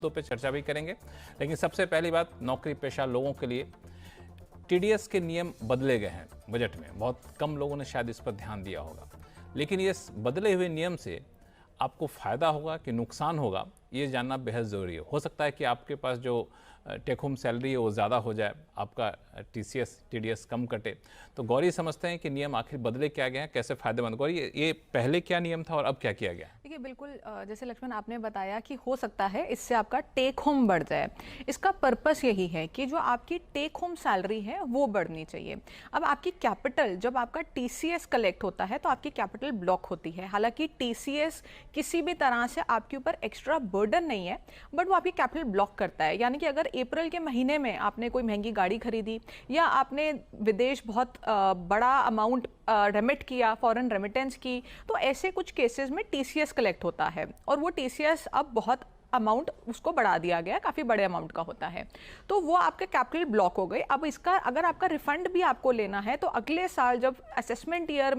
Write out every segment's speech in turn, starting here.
तो पे चर्चा भी करेंगे। लेकिन सबसे पहली बात, नौकरी पेशा लोगों के लिए टीडीएस के नियम बदले गए हैं बजट में। बहुत कम लोगों ने शायद इस पर ध्यान दिया होगा, लेकिन ये बदले हुए नियम से आपको फ़ायदा होगा कि नुकसान होगा, ये जानना बेहद ज़रूरी है। हो सकता है कि आपके पास जो टेक होम सैलरी है वो ज़्यादा हो जाए, आपका टीडीएस कम कटे। तो गौरी समझते हैं कि नियम आखिर बदले क्या गए हैं, कैसे फ़ायदेमंद। गौरी, ये पहले क्या नियम था और अब क्या किया गया? देखिए, बिल्कुल जैसे लक्ष्मण आपने बताया कि हो सकता है इससे आपका टेक होम बढ़ जाए। इसका पर्पस यही है कि जो आपकी टेक होम सैलरी है वो बढ़नी चाहिए। अब आपकी कैपिटल, जब आपका टीसीएस कलेक्ट होता है तो आपकी कैपिटल ब्लॉक होती है। हालांकि टीसीएस किसी भी तरह से आपके ऊपर एक्स्ट्रा बर्डन नहीं है, बट वो आपकी कैपिटल ब्लॉक करता है। यानी कि अगर अप्रैल के महीने में आपने कोई महंगी गाड़ी खरीदी या आपने विदेश बहुत बड़ा अमाउंट रेमिट किया, फॉरेन रेमिटेंस की, तो ऐसे कुछ केसेस में टीसीएस कलेक्ट होता है और वो टीसीएस अब बहुत अमाउंट उसको बढ़ा दिया गया, काफ़ी बड़े अमाउंट का होता है, तो वो आपके कैपिटल ब्लॉक हो गए। अब इसका अगर आपका रिफंड भी आपको लेना है तो अगले साल जब असेसमेंट ईयर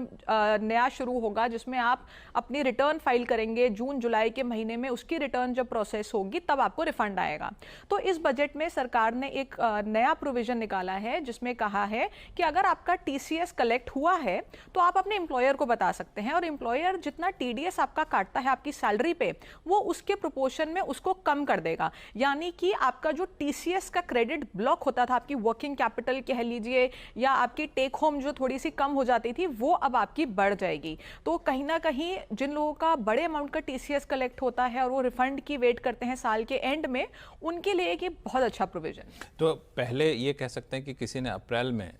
नया शुरू होगा, जिसमें आप अपनी रिटर्न फाइल करेंगे जून जुलाई के महीने में, उसकी रिटर्न जब प्रोसेस होगी तब आपको रिफंड आएगा। तो इस बजट में सरकार ने एक नया प्रोविजन निकाला है जिसमें कहा है कि अगर आपका टीसीएस कलेक्ट हुआ है तो आप अपने एम्प्लॉयर को बता सकते हैं, और एम्प्लॉयर जितना टीडीएस आपका काटता है आपकी सैलरी पे, वो उसके प्रोपोर्शन में उसको कम कर देगा। यानी कि आपका जो टीसीएस का क्रेडिट ब्लॉक होता था, आपकी वर्किंग कैपिटल कह लीजिए या आपकी टेक होम जो थोड़ी सी कम हो जाती थी, वो अब आपकी बढ़ जाएगी। तो कहीं ना कहीं जिन लोगों का बड़े अमाउंट का टीसीएस कलेक्ट होता है और वो रिफंड की वेट करते हैं साल के एंड में, उनके लिए ये बहुत अच्छा प्रोविजन। तो पहले ये कह सकते हैं कि किसी ने अप्रैल में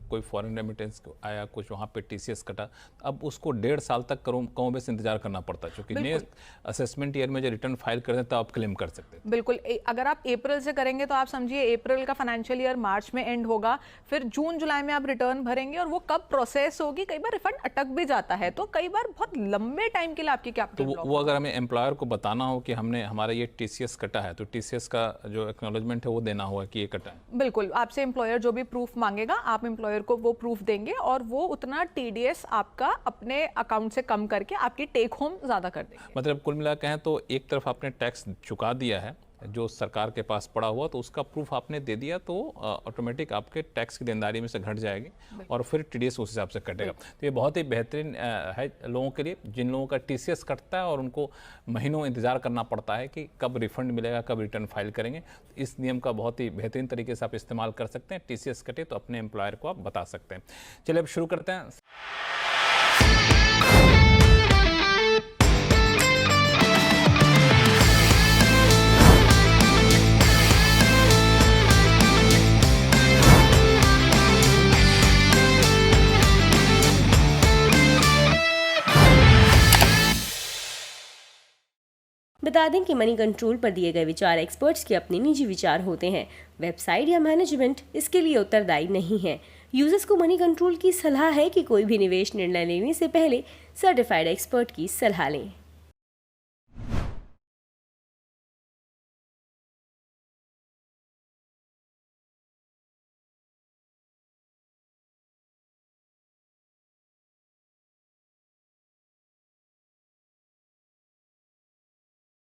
कोई फॉरेन रेमिटेंस आया, कुछ वहाँ पे टीसीएस कटा, अब उसको 1.5 साल तक कम बेस इंतजार करना पड़ता है, क्योंकि नेक्स्ट असेसमेंट ईयर में जो रिटर्न फाइल कर दें तो आप क्लेम कर सकते हैं। बिल्कुल, अगर आप अप्रैल से करेंगे तो आप समझिए अप्रैल का फाइनेंशियल ईयर मार्च में एंड होगा, फिर जून जुलाई में आप रिटर्न भरेंगे और वो कब प्रोसेस होगी, कई बार रिफंड अटक भी जाता है, तो कई बार बहुत लंबे टाइम के लिए आपकी कैपिटल तो वो अगर हमें एम्प्लॉयर को बताना हो कि हमने हमारा ये टीसीएस कटा है, तो टीसीएस का जो एक्नॉलेजमेंट है वो देना होगा कि ये कटा है। बिल्कुल, आपसे एम्प्लॉयर जो भी प्रूफ मांगेगा आप एम्प्लॉयर को वो प्रूफ देंगे और वो उतना टीडीएस आपका अपने अकाउंट से कम करके आपकी टेक होम ज्यादा कर देंगे। मतलब कुल मिला कहें तो एक तरफ आपने टैक्स चुका दिया है जो सरकार के पास पड़ा हुआ, तो उसका प्रूफ आपने दे दिया तो ऑटोमेटिक आपके टैक्स की देनदारी में से घट जाएगी और फिर टीडीएस उस हिसाब से कटेगा। तो ये बहुत ही बेहतरीन है लोगों के लिए जिन लोगों का टीसीएस कटता है और उनको महीनों इंतजार करना पड़ता है कि कब रिफंड मिलेगा, कब रिटर्न फाइल करेंगे। इस नियम का बहुत ही बेहतरीन तरीके से आप इस्तेमाल कर सकते हैं। टीसीएस कटे तो अपने एम्प्लॉयर को आप बता सकते हैं। चलिए अब शुरू करते हैं। बता दें कि मनी कंट्रोल पर दिए गए विचार एक्सपर्ट्स के अपने निजी विचार होते हैं। वेबसाइट या मैनेजमेंट इसके लिए उत्तरदायी नहीं है। यूजर्स को मनी कंट्रोल की सलाह है कि कोई भी निवेश निर्णय लेने से पहले सर्टिफाइड एक्सपर्ट की सलाह लें।